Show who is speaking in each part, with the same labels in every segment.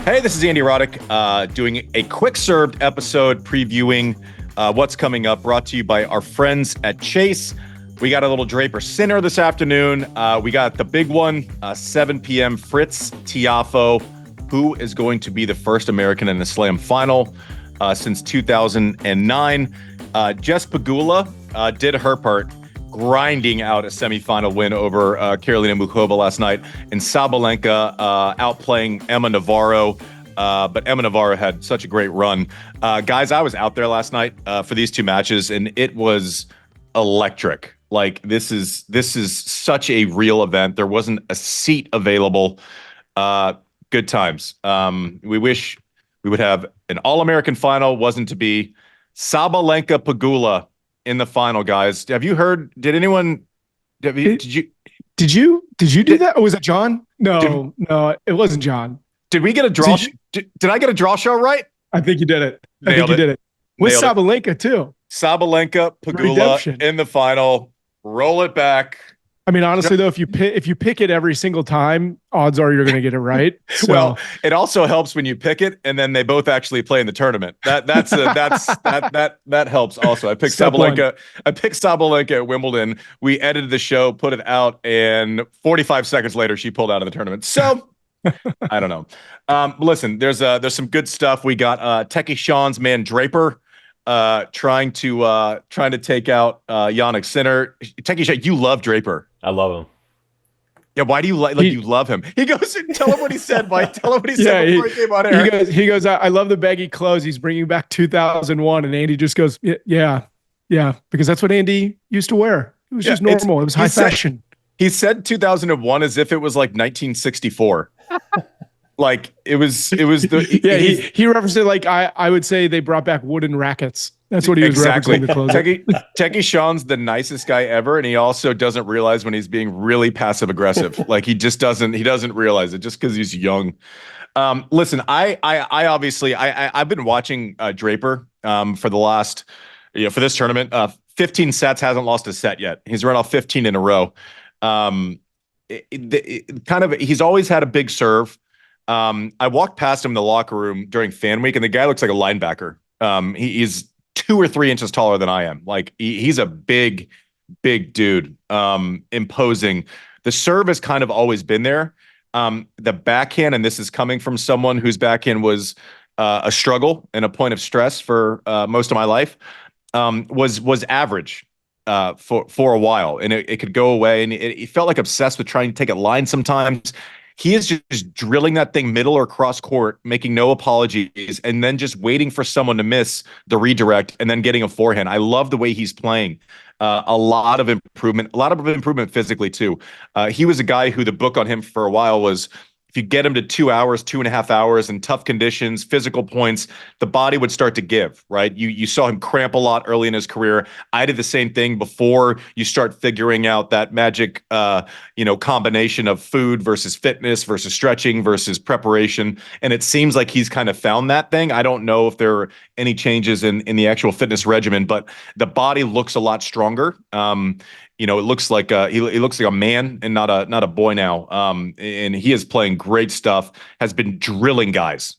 Speaker 1: Hey, this is Andy Roddick doing a quick served episode previewing what's coming up, brought to you by our friends at Chase. We got a little Draper Sinner this afternoon. We got the big one, 7 p.m. Frances Tiafoe, who is going to be the first American in the Slam final since 2009. Jessica Pegula did her part, grinding out a semifinal win over Karolína Muchová last night, and Sabalenka outplaying Emma Navrro. But Emma Navrro had such a great run. Guys, I was out there last night for these two matches, and it was electric. Like, this is such a real event. There wasn't a seat available. Good times. We wish we would have an All-American final. Wasn't to be. Sabalenka Pegula in the final, guys. Have you heard? Did anyone? Did you do that? Or was it John?
Speaker 2: No, it wasn't John.
Speaker 1: Did we get a draw? Did I get a draw show right?
Speaker 2: I think you did it.
Speaker 1: Nailed
Speaker 2: you did it. With Sabalenka too.
Speaker 1: Sabalenka Pegula
Speaker 2: Redemption.
Speaker 1: In the final. Roll it back.
Speaker 2: I mean, honestly, though, if you pick it every single time, odds are you're going to get it right. So.
Speaker 1: Well, it also helps when you pick it and then they both actually play in the tournament. That helps also. I picked Sabalenka. I picked Sabalenka at Wimbledon. We edited the show, put it out, and 45 seconds later, she pulled out of the tournament. So I don't know. Listen, there's some good stuff. We got Techie Sean's man Draper. Trying to take out Jannik Sinner. Techie Sean, you love Draper.
Speaker 3: I love him.
Speaker 1: Yeah, why do you you love him? He goes and tell him what he said. Tell him what he said before he came on air.
Speaker 2: He goes. I love the baggy clothes. He's bringing back 2001, and Andy just goes, yeah, because that's what Andy used to wear. It was just normal. It was high fashion.
Speaker 1: He said 2001 as if it was like 1964. Like it was the
Speaker 2: he referenced it like I would say they brought back wooden rackets. That's what he was referencing the clothes.
Speaker 1: Techie Sean's the nicest guy ever, and he also doesn't realize when he's being really passive aggressive. Like he doesn't realize it just because he's young. Listen, I obviously I've been watching Draper for the last for this tournament. 15 sets, hasn't lost a set yet. He's run off 15 in a row. He's always had a big serve. I walked past him in the locker room during fan week, and the guy looks like a linebacker. He's 2 or 3 inches taller than I am. Like he's a big dude, imposing. The serve has kind of always been there. The backhand, and this is coming from someone whose backhand was a struggle and a point of stress for most of my life, was average for a while, and it could go away, and it felt like obsessed with trying to take a line sometimes. He is just drilling that thing middle or cross court, making no apologies, and then just waiting for someone to miss the redirect and then getting a forehand. I love the way he's playing. A lot of improvement physically too. He was a guy who the book on him for a while was, if you get him to 2 hours, 2.5 hours in tough conditions, physical points, the body would start to give, right? You saw him cramp a lot early in his career. I did the same thing before you start figuring out that magic, combination of food versus fitness versus stretching versus preparation. And it seems like he's kind of found that thing. I don't know if there are any changes in the actual fitness regimen, but the body looks a lot stronger. It looks like he looks like a man and not a boy now. And he is playing great stuff. Has been drilling guys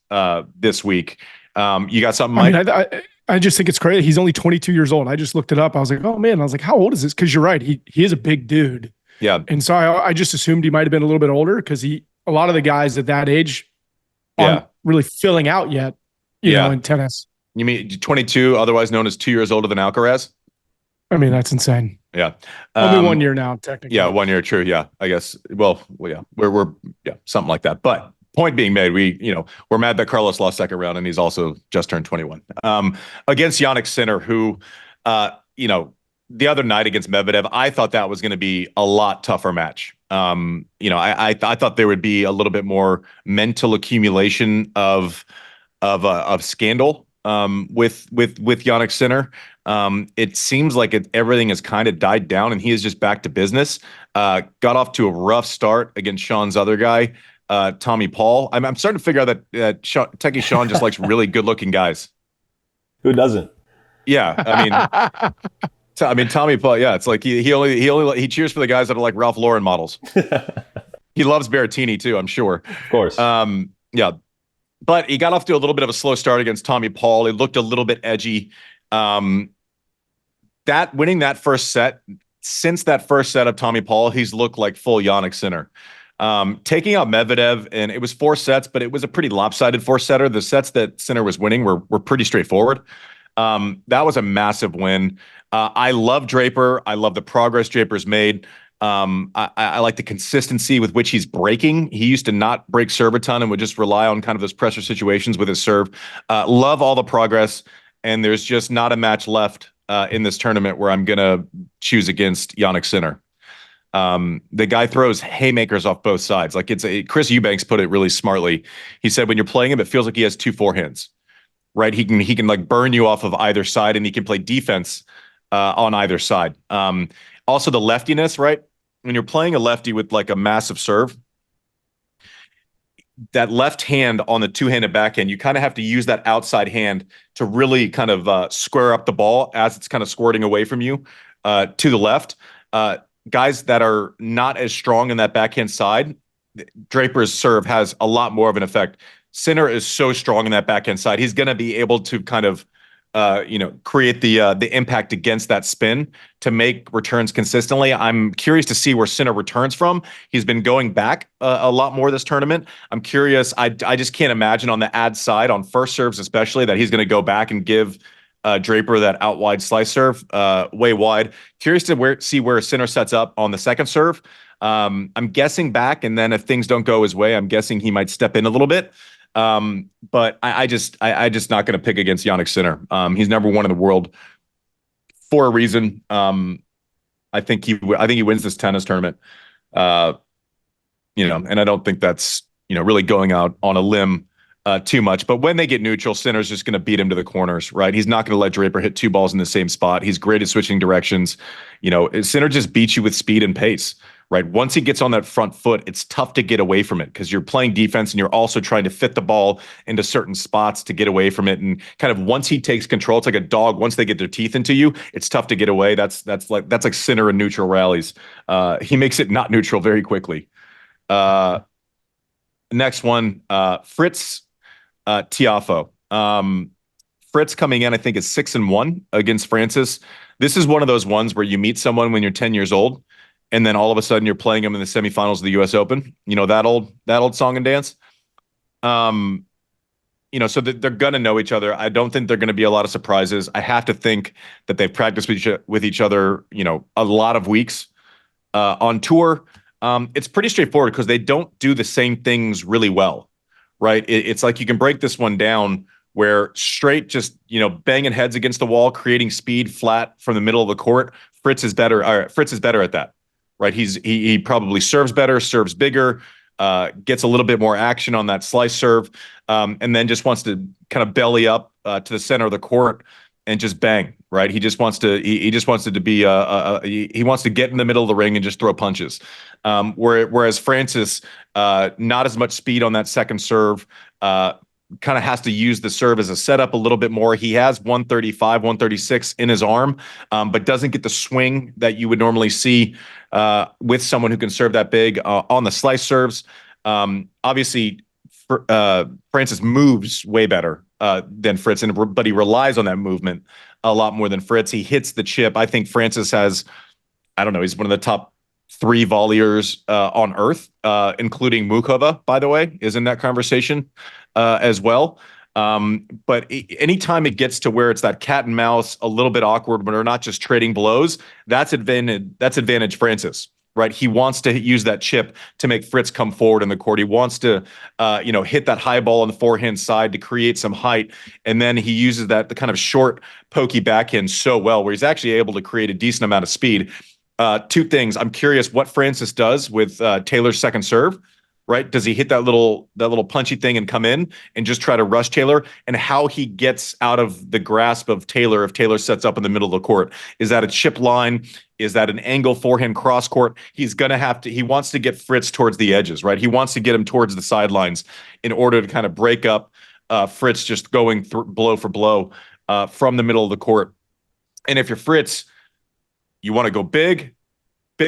Speaker 1: this week. You got something, Mike?
Speaker 2: I mean, I just think it's crazy. He's only 22 years old. I just looked it up. I was like, oh man. I was like, how old is this? Because you're right. He is a big dude.
Speaker 1: Yeah.
Speaker 2: And so I just assumed he might have been a little bit older because a lot of the guys at that age aren't really filling out yet. You know, in tennis.
Speaker 1: You mean 22, otherwise known as 2 years older than Alcaraz?
Speaker 2: I mean, that's insane.
Speaker 1: Yeah.
Speaker 2: Only 1 year now, technically.
Speaker 1: Yeah, 1 year, true. Yeah, I guess. Well, yeah, we're something like that. But point being made, we're mad that Carlos lost second round, and he's also just turned 21. Against Jannik Sinner, who, the other night against Medvedev, I thought that was going to be a lot tougher match. I thought there would be a little bit more mental accumulation of scandal with Jannik Sinner. It seems like everything has kind of died down, and he is just back to business. Got off to a rough start against Sean's other guy, Tommy Paul. I'm starting to figure out that Techie Sean just likes really good-looking guys.
Speaker 3: Who doesn't?
Speaker 1: Yeah, I mean Tommy Paul. Yeah, it's like he cheers for the guys that are like Ralph Lauren models. He loves Berrettini too, I'm sure.
Speaker 3: Of course.
Speaker 1: Yeah. but he got off to a little bit of a slow start against Tommy Paul. He looked a little bit edgy. That winning that first set, since that first set of Tommy Paul, he's looked like full Jannik Sinner. Taking out Medvedev, and it was 4 sets, but it was a pretty lopsided 4-setter. The sets that Sinner was winning were pretty straightforward. That was a massive win. I love Draper. I love the progress Draper's made. I like the consistency with which he's breaking. He used to not break serve a ton and would just rely on kind of those pressure situations with his serve. Love all the progress, and there's just not a match left in this tournament where I'm going to choose against Jannik Sinner. The guy throws haymakers off both sides. Like Chris Eubanks put it really smartly. He said, when you're playing him, it feels like he has 2 forehands, right? He can like burn you off of either side, and he can play defense on either side. Also the leftiness, right? When you're playing a lefty with like a massive serve, that left hand on the 2-handed backhand, you kind of have to use that outside hand to really kind of square up the ball as it's kind of squirting away from you to the left. Guys that are not as strong in that backhand side, Draper's serve has a lot more of an effect. Sinner is so strong in that backhand side. He's going to be able to kind of create the impact against that spin to make returns consistently. I'm curious to see where Sinner returns from. He's been going back a lot more this tournament. I'm curious. I just can't imagine on the ad side, on first serves especially, that he's going to go back and give Draper that out wide slice serve way wide. Curious to see where Sinner sets up on the second serve. I'm guessing back, and then if things don't go his way, I'm guessing he might step in a little bit. But I just not going to pick against Jannik Sinner. He's number 1 in the world for a reason. I think he wins this tennis tournament. And I don't think that's really going out on a limb too much. But when they get neutral, Sinner's just going to beat him to the corners, right? He's not going to let Draper hit 2 balls in the same spot. He's great at switching directions. Sinner just beats you with speed and pace. Right. Once he gets on that front foot, it's tough to get away from it because you're playing defense and you're also trying to fit the ball into certain spots to get away from it. And kind of once he takes control, it's like a dog. Once they get their teeth into you, it's tough to get away. That's like Sinner in neutral rallies. He makes it not neutral very quickly. Next one, Fritz Tiafoe. Fritz coming in, I think, is 6-1 against Frances. This is one of those ones where you meet someone when you're 10 years old, and then all of a sudden you're playing them in the semifinals of the U.S. Open. That old song and dance. So they're going to know each other. I don't think they're going to be a lot of surprises. I have to think that they've practiced with each other, a lot of weeks on tour. It's pretty straightforward because they don't do the same things really well, right? It's like you can break this one down where straight just, banging heads against the wall, creating speed flat from the middle of the court. Fritz is better at that. Right, he probably serves better, serves bigger, gets a little bit more action on that slice serve, and then just wants to kind of belly up to the center of the court and just bang. Right, he just wants to he wants to get in the middle of the ring and just throw punches. Whereas Frances, not as much speed on that second serve. Kind of has to use the serve as a setup a little bit more. He has 135, 136 in his arm, but doesn't get the swing that you would normally see with someone who can serve that big on the slice serves. Obviously, Frances moves way better than Fritz, but he relies on that movement a lot more than Fritz. He hits the chip. I think Frances has, he's one of the top 3 volleyers on earth, including Muchová, by the way, is in that conversation as well. But anytime it gets to where it's that cat and mouse, a little bit awkward, but they're not just trading blows, that's advantage Frances, right? He wants to use that chip to make Fritz come forward in the court. He wants to, hit that high ball on the forehand side to create some height. And then he uses the kind of short, pokey backhand so well, where he's actually able to create a decent amount of speed. 2 things. I'm curious what Frances does with Taylor's second serve. Right? Does he hit that little punchy thing and come in and just try to rush Taylor? And how he gets out of the grasp of Taylor if Taylor sets up in the middle of the court? Is that a chip line? Is that an angle forehand cross court? He's going to have to. He wants to get Fritz towards the edges, right? He wants to get him towards the sidelines in order to kind of break up Fritz just going blow for blow from the middle of the court. And if you're Fritz, you want to go big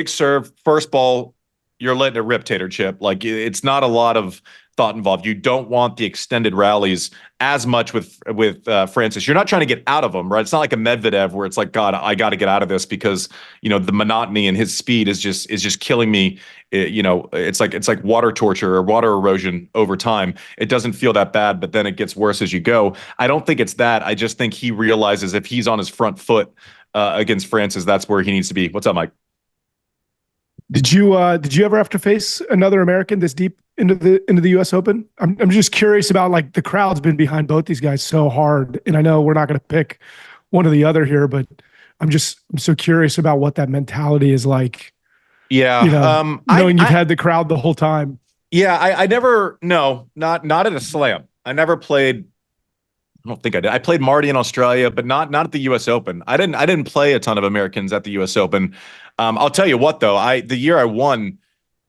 Speaker 1: serve, first ball. You're letting it rip, Tater Chip. Like, it's not a lot of thought involved. You don't want the extended rallies as much with Frances. You're not trying to get out of them, right? It's not like a Medvedev where it's like, God, I got to get out of this because the monotony and his speed is just killing me. It's like water torture or water erosion over time. It doesn't feel that bad, but then it gets worse as you go. I don't think it's that. I just think he realizes if he's on his front foot against Frances, that's where he needs to be. What's up, Mike?
Speaker 2: Did you ever have to face another American this deep into the U.S. Open? I'm just curious about, like, the crowd's been behind both these guys so hard, and I know we're not going to pick one or the other here, but I'm so curious about what that mentality is like.
Speaker 1: Yeah,
Speaker 2: knowing you've had the crowd the whole time.
Speaker 1: Yeah, I never not at a slam. I never played. I don't think I did. I played Marty in Australia, but not at the U.S. Open. I didn't play a ton of Americans at the U.S. Open. I'll tell you what, though, the year I won,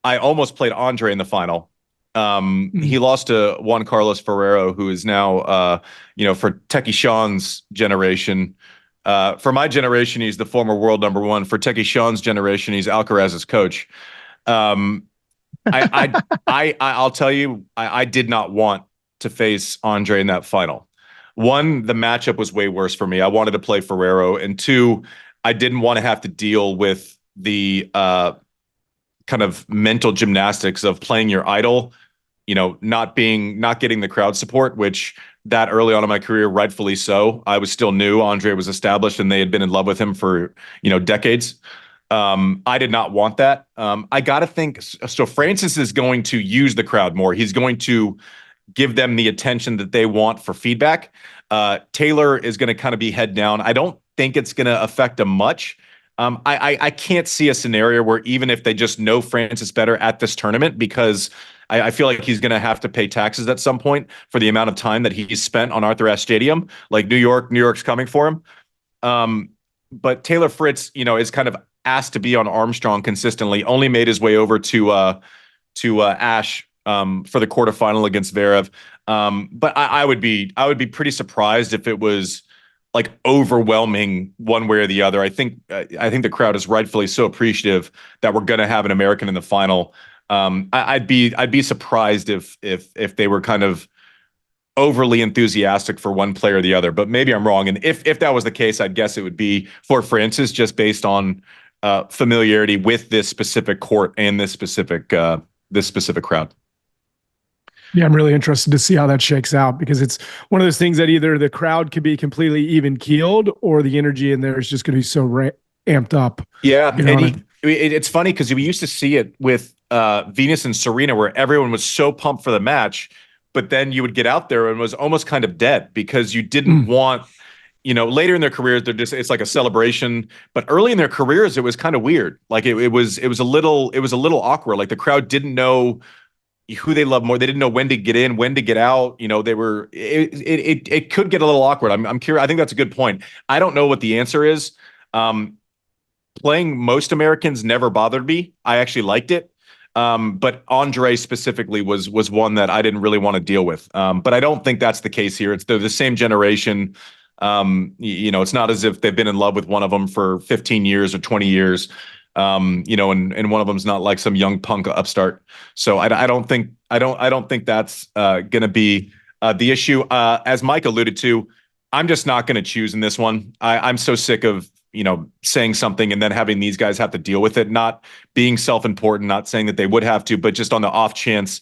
Speaker 1: I almost played Andre in the final. He lost to Juan Carlos Ferrero, who is now, for Teki Sean's generation. For my generation, he's the former world number one. For Teki Sean's generation, he's Alcaraz's coach. I'll tell you, I did not want to face Andre in that final. One, the matchup was way worse for me. I wanted to play Ferrero, and two, I didn't want to have to deal with the kind of mental gymnastics of playing your idol, not getting the crowd support, which that early on in my career, rightfully so. I was still new. Andre was established and they had been in love with him for, decades. I did not want that. I got to think, so Frances is going to use the crowd more. He's going to give them the attention that they want for feedback. Taylor is going to kind of be head down. I don't think it's going to affect him much. I can't see a scenario where even if they just know Frances better at this tournament, because I feel like he's going to have to pay taxes at some point for the amount of time that he's spent on Arthur Ashe Stadium. Like New York's coming for him. But Taylor Fritz, is kind of asked to be on Armstrong consistently. Only made his way over to Ashe for the quarterfinal against Zverev. But I would be pretty surprised if it was like overwhelming one way or the other. I think the crowd is rightfully so appreciative that we're going to have an American in the final. I'd be surprised if they were kind of overly enthusiastic for one player or the other, but maybe I'm wrong. And if that was the case, I'd guess it would be for Frances, just based on familiarity with this specific court and this specific crowd.
Speaker 2: Yeah, I'm really interested to see how that shakes out, because it's one of those things that either the crowd could be completely even keeled or the energy in there is just going to be so amped up.
Speaker 1: Yeah, and it's funny because we used to see it with Venus and Serena, where everyone was so pumped for the match, but then you would get out there and was almost kind of dead because you didn't want, later in their careers, it's like a celebration, but early in their careers, it was kind of weird. Like it was a little awkward. Like the crowd didn't know who they love more. They didn't know when to get in, when to get out. It could get a little awkward. I'm curious. I think that's a good point. I don't know what the answer is. Playing most Americans never bothered me. I actually liked it. But Andre specifically was one that I didn't really want to deal with. But I don't think that's the case here. They're the same generation. It's not as if they've been in love with one of them for 15 years or 20 years. And one of them's not like some young punk upstart. So I don't think that's going to be the issue. As Mike alluded to, I'm just not going to choose in this one. I'm so sick of saying something and then having these guys have to deal with it, not being self-important, not saying that they would have to, but just on the off chance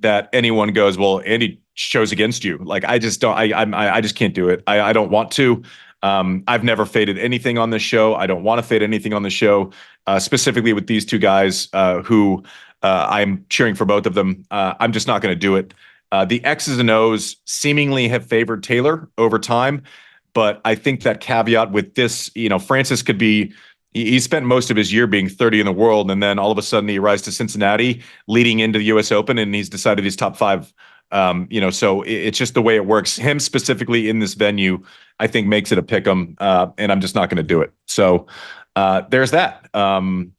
Speaker 1: that anyone goes, well, Andy chose against you. Like, I just don't, I just can't do it. I don't want to. I've never faded anything on this show. I don't want to fade anything on the show, specifically with these two guys who I'm cheering for both of them. I'm just not going to do it. The X's and O's seemingly have favored Taylor over time, but I think that caveat with this, Frances could be, he spent most of his year being 30 in the world, and then all of a sudden he arrives to Cincinnati leading into the US Open, and he's decided he's top five. So it's just the way it works. Him specifically in this venue, I think makes it a pick 'em, and I'm just not going to do it. So there's that. And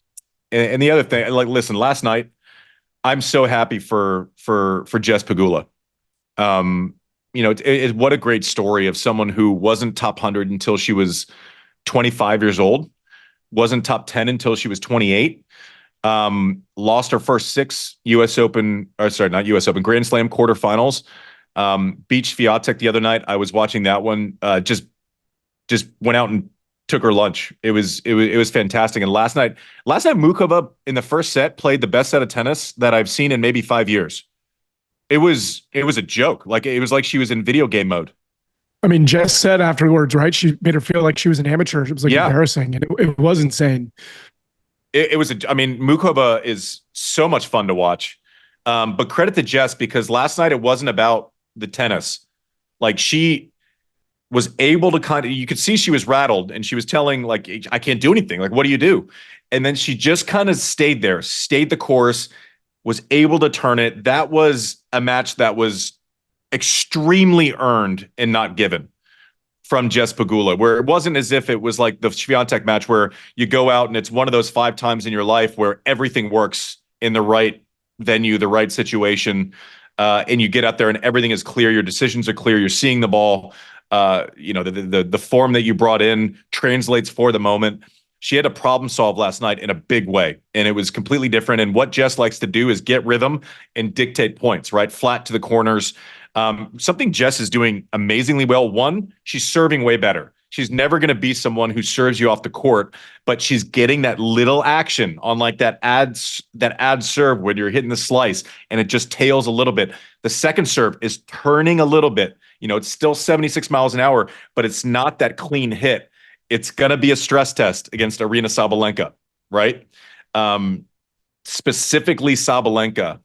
Speaker 1: the other thing, like, listen, last night, I'm so happy for Jess Pegula. What a great story of someone who wasn't top 100 until she was 25 years old, wasn't top 10 until she was 28. Lost her first 6 U.S. Open, or sorry, not U.S. Open, Grand Slam quarterfinals. Beat Swiatek the other night. I was watching that one. Just went out and took her lunch. It was fantastic. And last night Muchová in the first set played the best set of tennis that I've seen in maybe 5 years. It was a joke. Like it was like she was in video game mode.
Speaker 2: I mean, Jess said afterwards, right? She made her feel like she was an amateur. It was like embarrassing, and it was insane.
Speaker 1: I mean, Muchová is so much fun to watch. But credit to Jess, because last night it wasn't about the tennis. Like she was able to you could see she was rattled, and she was telling like, I can't do anything. Like, what do you do? And then she just kind of stayed the course, was able to turn it. That was a match that was extremely earned and not given from Jess Pegula, where it wasn't as if it was like the Swiatek match where you go out and it's one of those 5 times in your life where everything works in the right venue, the right situation, and you get out there and everything is clear. Your decisions are clear. You're seeing the ball. The form that you brought in translates for the moment. She had to problem solve last night in a big way, and it was completely different. And what Jess likes to do is get rhythm and dictate points, right? Flat to the corners. Something Jess is doing amazingly well. One, she's serving way better. She's never going to be someone who serves you off the court, but she's getting that little action on like that ad serve when you're hitting the slice and it just tails a little bit. The second serve is turning a little bit. It's still 76 miles an hour, but it's not that clean hit. It's going to be a stress test against Aryna Sabalenka, right? Specifically Sabalenka.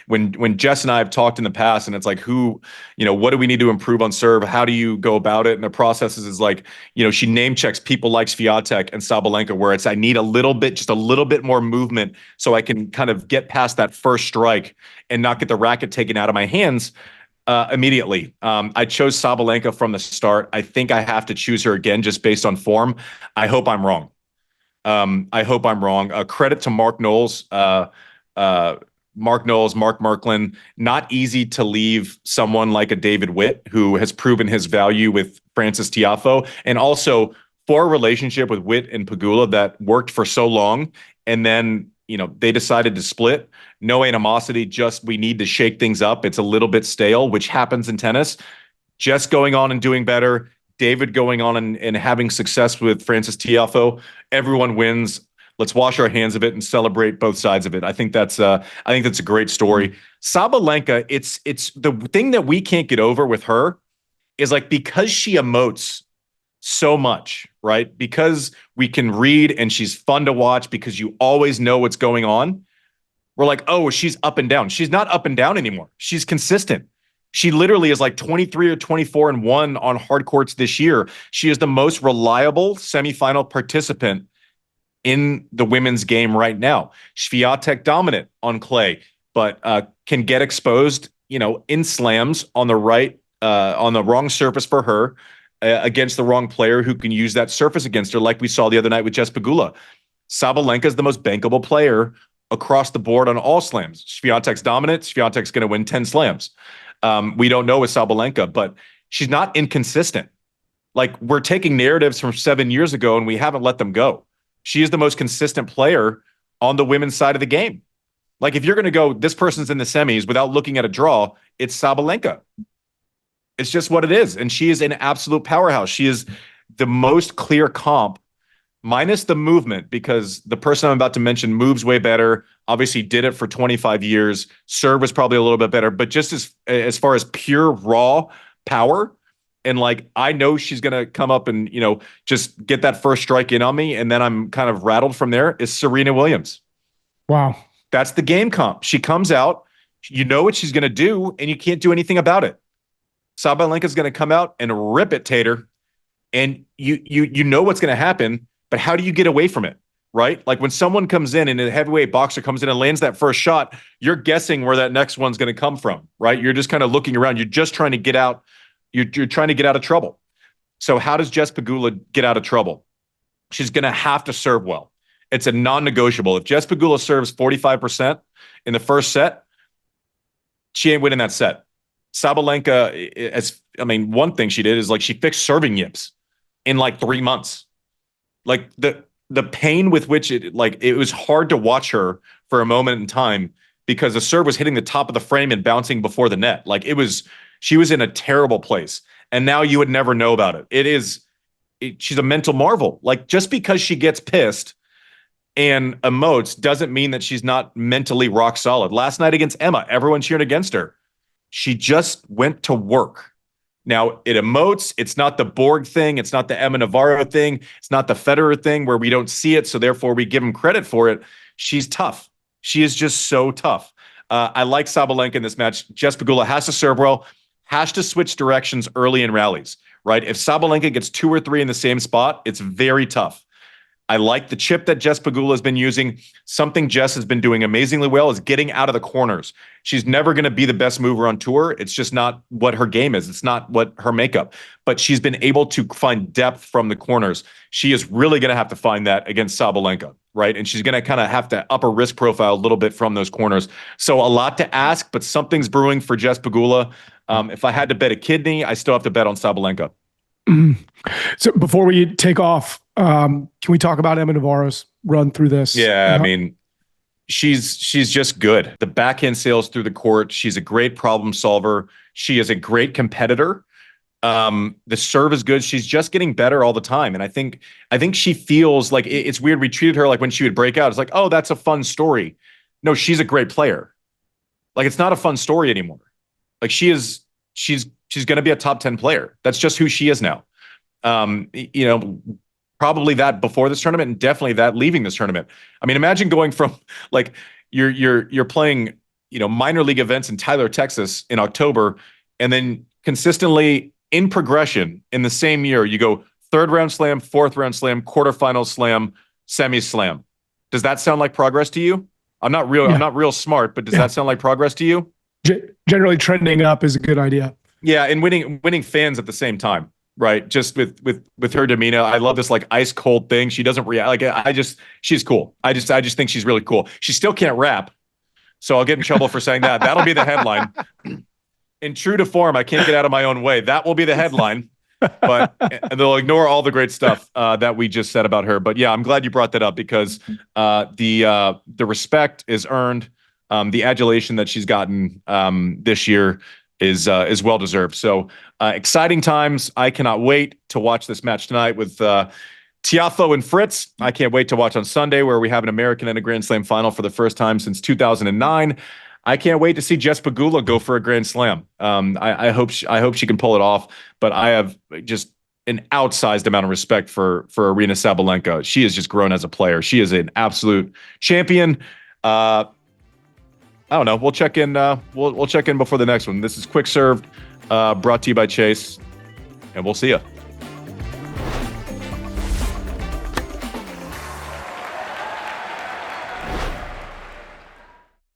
Speaker 1: When Jess and I have talked in the past, and it's like, what do we need to improve on serve? How do you go about it? And the process is like, she name checks people like Swiatek and Sabalenka, where it's, I need just a little bit more movement so I can kind of get past that first strike and not get the racket taken out of my hands immediately. I chose Sabalenka from the start. I think I have to choose her again just based on form. I hope I'm wrong. Credit to Mark Knowles. Mark Merklin. Not easy to leave someone like a David Witt, who has proven his value with Frances Tiafoe, and also for a relationship with Witt and Pegula that worked for so long, and then they decided to split. No animosity, just we need to shake things up. It's a little bit stale, which happens in tennis. Jess going on and doing better. David going on and having success with Frances Tiafoe. Everyone wins. Let's wash our hands of it and celebrate both sides of it. I think that's a great story. Sabalenka, it's the thing that we can't get over with her is like, because she emotes so much, right? Because we can read and she's fun to watch because you always know what's going on. We're like, oh, she's up and down. She's not up and down anymore. She's consistent. She literally is like 23 or 24-1 on hard courts this year. She is the most reliable semifinal participant in the women's game right now. Swiatek dominant on clay, but can get exposed, in slams on the wrong surface for her against the wrong player who can use that surface against her, like we saw the other night with Jess Pegula. Sabalenka is the most bankable player across the board on all slams. Swiatek's dominant. Swiatek's going to win 10 slams. We don't know with Sabalenka, but she's not inconsistent. Like, we're taking narratives from 7 years ago and we haven't let them go. She is the most consistent player on the women's side of the game. Like, if you're going to go, this person's in the semis without looking at a draw, it's Sabalenka. It's just what it is. And she is an absolute powerhouse. She is the most clear comp, minus the movement, because the person I'm about to mention moves way better. Obviously did it for 25 years. Serve was probably a little bit better, but just as far as pure raw power, and like, I know she's going to come up and, just get that first strike in on me, and then I'm kind of rattled from there, is Serena Williams.
Speaker 2: Wow.
Speaker 1: That's the game comp. She comes out, you know what she's going to do, and you can't do anything about it. Sabalenka is going to come out and rip it, Tater, and you know what's going to happen, but how do you get away from it, right? Like, when someone comes in and a heavyweight boxer comes in and lands that first shot, you're guessing where that next one's going to come from, right? You're just kind of looking around. You're just trying to get out. You're trying to get out of trouble. So how does Jess Pegula get out of trouble? She's going to have to serve well. It's a non-negotiable. If Jess Pegula serves 45% in the first set, she ain't winning that set. Sabalenka, one thing she did is, like, she fixed serving yips in like 3 months. Like, the pain with which it was hard to watch her for a moment in time because the serve was hitting the top of the frame and bouncing before the net. She was in a terrible place. And now you would never know about it. She's a mental marvel. Like, just because she gets pissed and emotes doesn't mean that she's not mentally rock solid. Last night against Emma, everyone cheered against her. She just went to work. Now, it emotes. It's not the Borg thing. It's not the Emma Navrro thing. It's not the Federer thing where we don't see it, so therefore we give him credit for it. She's tough. She is just so tough. I like Sabalenka in this match. Jessica Pegula has to serve well, has to switch directions early in rallies, right? If Sabalenka gets 2 or 3 in the same spot, it's very tough. I like the chip that Jess Pegula has been using. Something Jess has been doing amazingly well is getting out of the corners. She's never going to be the best mover on tour. It's just not what her game is. It's not what her makeup. But she's been able to find depth from the corners. She is really going to have to find that against Sabalenka, right? And she's going to kind of have to up her risk profile a little bit from those corners. So a lot to ask, but something's brewing for Jess Pegula. If I had to bet a kidney, I still have to bet on Sabalenka.
Speaker 2: So before we take off, can we talk about Emma Navarro's run through this?
Speaker 1: Yeah, I mean, she's just good. The backhand sails through the court. She's a great problem solver. She is a great competitor. The serve is good. She's just getting better all the time. And I think she feels like it's weird. We treated her like when she would break out, it's like, oh, that's a fun story. No, she's a great player. Like, it's not a fun story anymore. Like, she's going to be a top 10 player. That's just who she is now. Probably that before this tournament and definitely that leaving this tournament. I mean, imagine going from like you're playing, minor league events in Tyler, Texas in October, and then consistently in progression in the same year, you go 3rd round slam, 4th round slam, quarterfinal slam, semi slam. Does that sound like progress to you? I'm not real smart, but does that sound like progress to you?
Speaker 2: Generally trending up is a good idea.
Speaker 1: Yeah. And winning fans at the same time. Right. Just with her demeanor. I love this like ice cold thing. She doesn't react. She's cool. I just think she's really cool. She still can't rap. So I'll get in trouble for saying that. That'll be the headline. In true to form, I can't get out of my own way. That will be the headline, but they'll ignore all the great stuff that we just said about her. But yeah, I'm glad you brought that up because the respect is earned. The adulation that she's gotten this year is well deserved. So exciting times. I cannot wait to watch this match tonight with Tiafoe and Fritz. I can't wait to watch on Sunday where we have an American in a Grand Slam final for the first time since 2009. I can't wait to see Jess Pegula go for a Grand Slam. I hope she can pull it off. But I have just an outsized amount of respect for Aryna Sabalenka. She has just grown as a player. She is an absolute champion. I don't know. We'll check in. We'll check in before the next one. This is Quick Served, brought to you by Chase, and we'll see you.